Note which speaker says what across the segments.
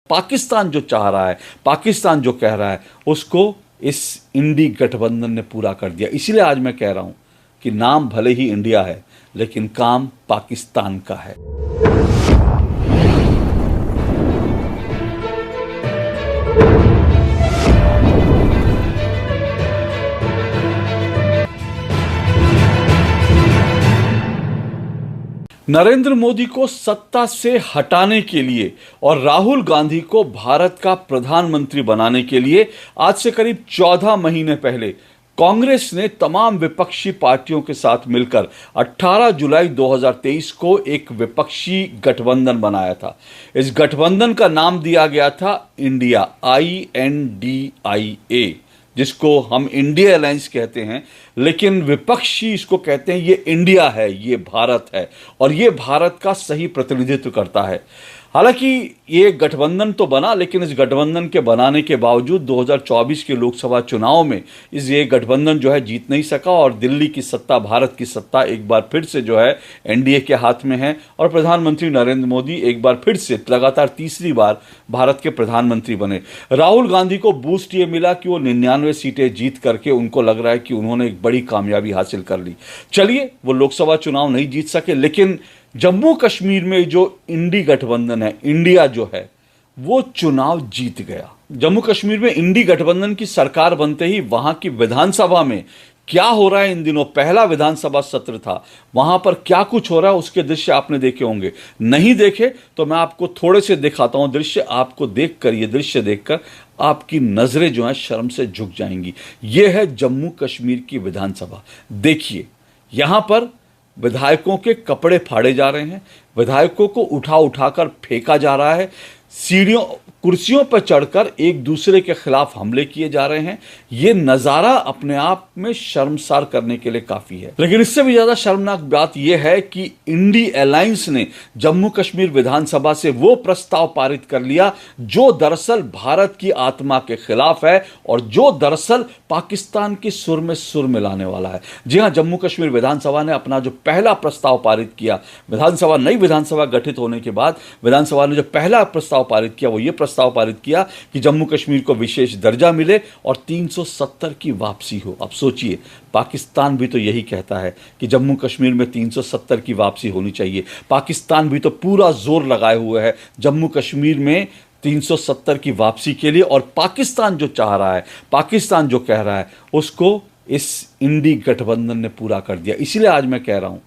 Speaker 1: पाकिस्तान जो चाह रहा है, पाकिस्तान जो कह रहा है, उसको इस इंडी गठबंधन ने पूरा कर दिया। इसीलिए आज मैं कह रहा हूं कि नाम भले ही इंडिया है, लेकिन काम पाकिस्तान का है। नरेंद्र मोदी को सत्ता से हटाने के लिए और राहुल गांधी को भारत का प्रधानमंत्री बनाने के लिए आज से करीब 14 महीने पहले कांग्रेस ने तमाम विपक्षी पार्टियों के साथ मिलकर 18 जुलाई 2023 को एक विपक्षी गठबंधन बनाया था। इस गठबंधन का नाम दिया गया था इंडिया, INDIA, जिसको हम इंडिया अलायंस कहते हैं, लेकिन विपक्षी इसको कहते हैं ये इंडिया है, ये भारत है और ये भारत का सही प्रतिनिधित्व करता है। हालांकि ये गठबंधन तो बना, लेकिन इस गठबंधन के बनाने के बावजूद 2024 के लोकसभा चुनाव में ये गठबंधन जो है जीत नहीं सका और दिल्ली की सत्ता, भारत की सत्ता एक बार फिर से जो है एनडीए के हाथ में है और प्रधानमंत्री नरेंद्र मोदी एक बार फिर से लगातार तीसरी बार भारत के प्रधानमंत्री बने। राहुल गांधी को बूस्ट ये मिला कि वो 99 सीटें जीत करके उनको लग रहा है कि उन्होंने एक बड़ी कामयाबी हासिल कर ली। चलिए, वो लोकसभा चुनाव नहीं जीत सके, लेकिन जम्मू कश्मीर में जो इंडी गठबंधन है, इंडिया जो है, वो चुनाव जीत गया। जम्मू कश्मीर में इंडी गठबंधन की सरकार बनते ही वहां की विधानसभा में क्या हो रहा है इन दिनों, पहला विधानसभा सत्र था, वहां पर क्या कुछ हो रहा है उसके दृश्य आपने देखे होंगे। नहीं देखे तो मैं आपको थोड़े से दिखाता हूं दृश्य। आपको देखकर, ये दृश्य देखकर आपकी नजरें जो हैं शर्म से झुक जाएंगी। यह है जम्मू कश्मीर की विधानसभा। देखिए, यहां पर विधायकों के कपड़े फाड़े जा रहे हैं, विधायकों को उठा उठाकर फेंका जा रहा है, सीढ़ियों, कुर्सियों पर चढ़कर एक दूसरे के खिलाफ हमले किए जा रहे हैं। यह नज़ारा अपने आप में शर्मसार करने के लिए काफ़ी है। लेकिन इससे भी ज़्यादा शर्मनाक बात यह है कि इंडी अलायंस ने जम्मू कश्मीर विधानसभा से वो प्रस्ताव पारित कर लिया जो दरअसल भारत की आत्मा के खिलाफ है और जो दरअसल पाकिस्तान के सुर में सुर मिलाने वाला है। जी हां, जम्मू कश्मीर विधानसभा ने अपना जो पहला प्रस्ताव पारित किया, विधानसभा, नई विधानसभा गठित होने के बाद विधानसभा ने जो पहला प्रस्ताव पारित किया वो ये प्रस्ताव पारित किया कि जम्मू कश्मीर को विशेष दर्जा मिले और 370 की वापसी हो। अब सोचिए, पाकिस्तान भी तो यही कहता है कि जम्मू कश्मीर में 370 की वापसी होनी चाहिए। पाकिस्तान भी तो पूरा जोर लगाए हुए है जम्मू कश्मीर में 370 की वापसी के लिए और पाकिस्तान जो चाह रहा है, पाकिस्तान जो कह रहा है, उसको इस इंडी गठबंधन ने पूरा कर दिया। इसीलिए आज मैं कह रहा हूं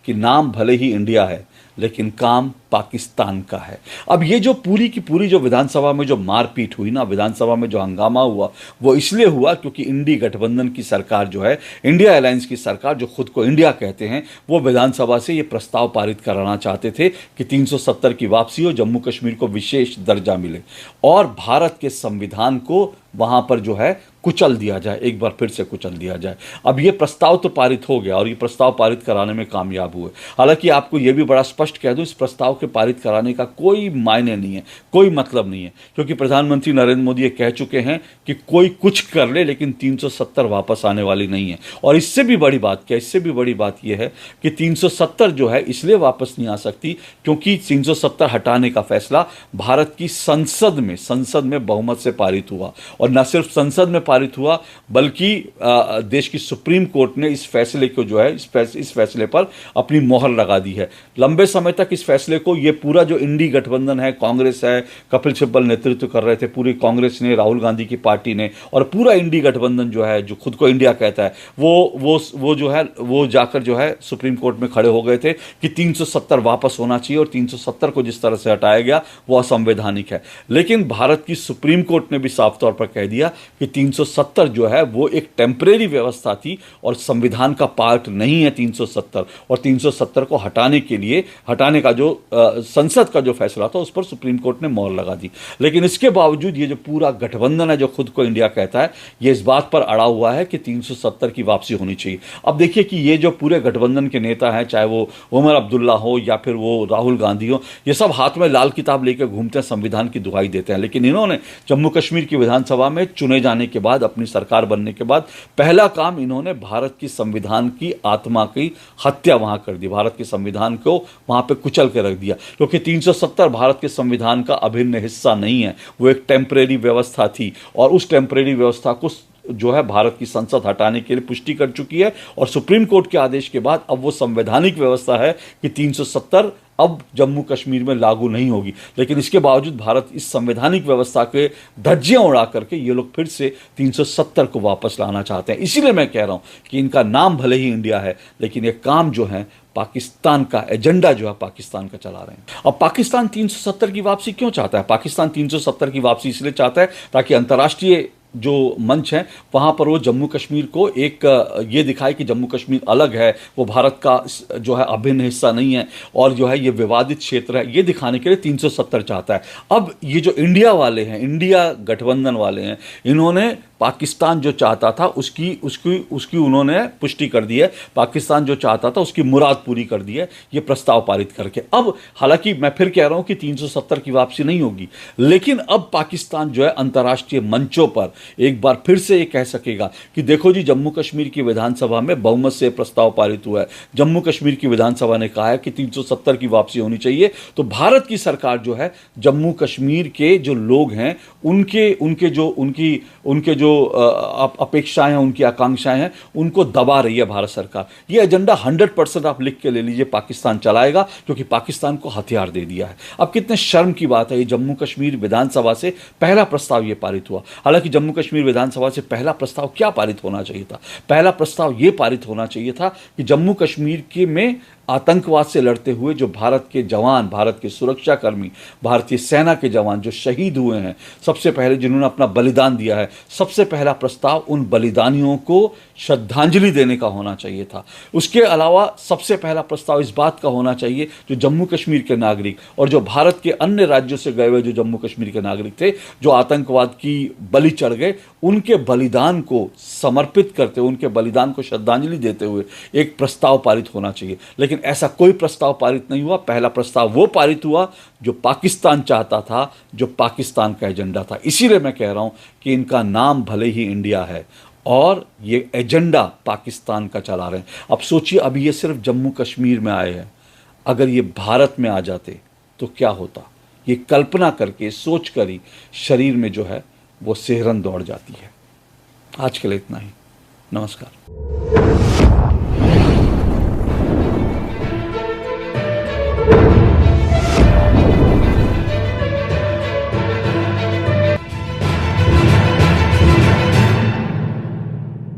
Speaker 1: कि नाम भले ही इंडिया है, लेकिन काम पाकिस्तान का है। अब ये जो पूरी की पूरी जो विधानसभा में जो मारपीट हुई ना, विधानसभा में जो हंगामा हुआ, वो इसलिए हुआ क्योंकि इंडी गठबंधन की सरकार जो है, इंडिया अलायंस की सरकार जो खुद को इंडिया कहते हैं, वो विधानसभा से ये प्रस्ताव पारित कराना चाहते थे कि 370 की वापसी हो, जम्मू कश्मीर को विशेष दर्जा मिले और भारत के संविधान को वहां पर जो है कुचल दिया जाए, एक बार फिर से कुचल दिया जाए। अब ये प्रस्ताव तो पारित हो गया और ये प्रस्ताव पारित कराने में कामयाब हुए। हालांकि आपको ये भी बड़ा स्पष्ट कह दूं, इस प्रस्ताव के पारित कराने का कोई मायने नहीं है, कोई मतलब नहीं है, क्योंकि प्रधानमंत्री नरेंद्र मोदी ये कह चुके हैं कि कोई कुछ कर ले लेकिन 370 वापस आने वाली नहीं है। और इससे भी बड़ी बात क्या, इससे भी बड़ी बात यह है कि 370 जो है इसलिए वापस नहीं आ सकती क्योंकि 370 हटाने का फैसला भारत की संसद में बहुमत से पारित हुआ और न सिर्फ संसद में पारित हुआ बल्कि देश की सुप्रीम कोर्ट ने इस फैसले को जो है, इस फैसले पर अपनी मोहर लगा दी है। लंबे समय तक इस फैसले को ये पूरा जो इंडी गठबंधन है, कांग्रेस है, कपिल सिब्बल नेतृत्व कर रहे थे, पूरी कांग्रेस ने, राहुल गांधी की पार्टी ने और पूरा इंडी गठबंधन जो है, जो खुद को इंडिया कहता है, वो जो है वो जाकर जो है सुप्रीम कोर्ट में खड़े हो गए थे कि 370 वापस होना चाहिए और 370 को जिस तरह से हटाया गया वो असंवैधानिक है। लेकिन भारत की सुप्रीम कोर्ट ने भी साफ तौर पर कह दिया कि 370 जो है वो एक टेम्परेरी व्यवस्था थी और संविधान का पार्ट नहीं है 370, और 370 को हटाने के लिए, हटाने का जो संसद का जो फैसला था उस पर सुप्रीम कोर्ट ने मोहर लगा दी। लेकिन इसके बावजूद ये जो पूरा गठबंधन है जो खुद को इंडिया कहता है, ये इस बात पर अड़ा हुआ है कि 370 की वापसी होनी चाहिए। अब देखिए कि ये जो पूरे गठबंधन के नेता हैं, चाहे वो उमर अब्दुल्ला हो या फिर वो राहुल गांधी हो, ये सब हाथ में लाल किताब लेकर घूमते हैं, संविधान की दुहाई देते हैं। लेकिन इन्होंने जम्मू कश्मीर की विधानसभा में चुने जाने के बाद, अपनी सरकार बनने के बाद पहला काम इन्होंने भारत की संविधान की आत्मा की हत्या वहां कर दी, भारत के संविधान को वहां पे कुचल के रख दिया। दिया, क्योंकि 370 भारत के संविधान का अभिन्न हिस्सा नहीं है, वो एक टेम्परेरी व्यवस्था थी और उस टेम्परेरी व्यवस्था को जो है भारत की संसद हटाने के लिए पुष्टि कर चुकी है और सुप्रीम कोर्ट के आदेश के बाद अब वो संवैधानिक व्यवस्था है कि 370 अब जम्मू कश्मीर में लागू नहीं होगी। लेकिन इसके बावजूद भारत इस संवैधानिक व्यवस्था के धज्जियां उड़ा करके ये लोग फिर से 370 को वापस लाना चाहते हैं। इसीलिए मैं कह रहा हूं कि इनका नाम भले ही इंडिया है, लेकिन ये काम जो है पाकिस्तान का एजेंडा जो है पाकिस्तान का चला रहे हैं। अब पाकिस्तान 370 की वापसी क्यों चाहता है? पाकिस्तान 370 की वापसी इसलिए चाहता है ताकि अंतर्राष्ट्रीय जो मंच है वहां पर वो जम्मू कश्मीर को एक ये दिखाए कि जम्मू कश्मीर अलग है, वो भारत का जो है अभिन्न हिस्सा नहीं है और जो है ये विवादित क्षेत्र है, ये दिखाने के लिए 370 चाहता है। अब ये जो इंडिया वाले हैं, इंडिया गठबंधन वाले हैं, इन्होंने पाकिस्तान जो चाहता था उसकी उन्होंने पुष्टि कर दी है। पाकिस्तान जो चाहता था उसकी मुराद पूरी कर दी है ये प्रस्ताव पारित करके। अब हालांकि मैं फिर कह रहा हूं कि 370 की वापसी नहीं होगी, लेकिन अब पाकिस्तान जो है अंतर्राष्ट्रीय मंचों पर एक बार फिर से ये कह सकेगा कि देखो जी, जम्मू कश्मीर की विधानसभा में बहुमत से प्रस्ताव पारित हुआ है, जम्मू कश्मीर की विधानसभा ने कहा है कि 370 की वापसी होनी चाहिए, तो भारत की सरकार जो है जम्मू कश्मीर के जो लोग हैं उनके जो अपेक्षाएं हैं, उनकी आकांक्षाएं हैं, उनको दबा रही है भारत सरकार। ये एजेंडा 100% आप लिख के ले लीजिए, पाकिस्तान चलाएगा, क्योंकि पाकिस्तान को हथियार दे दिया है। अब कितने शर्म की बात है, ये जम्मू कश्मीर विधानसभा से पहला प्रस्ताव ये पारित हुआ। हालांकि जम्मू कश्मीर विधानसभा से पहला प्रस्ताव क्या पारित होना चाहिए था? पहला प्रस्ताव ये पारित होना चाहिए था कि जम्मू कश्मीर के में आतंकवाद से लड़ते हुए जो भारत के जवान, भारत के सुरक्षाकर्मी, भारतीय सेना के जवान जो शहीद हुए हैं, सबसे पहले जिन्होंने अपना बलिदान दिया है, सबसे पहला प्रस्ताव उन बलिदानियों को श्रद्धांजलि देने का होना चाहिए था। उसके अलावा सबसे पहला प्रस्ताव इस बात का होना चाहिए जो जम्मू कश्मीर के नागरिक और जो भारत के अन्य राज्यों से गए हुए जो जम्मू कश्मीर के नागरिक थे, जो आतंकवाद की बलि चढ़ गए, उनके बलिदान को समर्पित करते हुए, उनके बलिदान को श्रद्धांजलि देते हुए एक प्रस्ताव पारित होना चाहिए। लेकिन ऐसा कोई प्रस्ताव पारित नहीं हुआ। पहला प्रस्ताव वो पारित हुआ जो पाकिस्तान चाहता था, जो पाकिस्तान का एजेंडा था। इसीलिए मैं कह रहा हूं कि इनका नाम भले ही इंडिया है और ये एजेंडा पाकिस्तान का चला रहे हैं। अब सोचिए, अभी ये सिर्फ जम्मू कश्मीर में आए हैं, अगर ये भारत में आ जाते तो क्या होता? ये कल्पना करके, सोच कर ही शरीर में जो है वो सिहरन दौड़ जाती है। आज के लिए इतना ही। नमस्कार।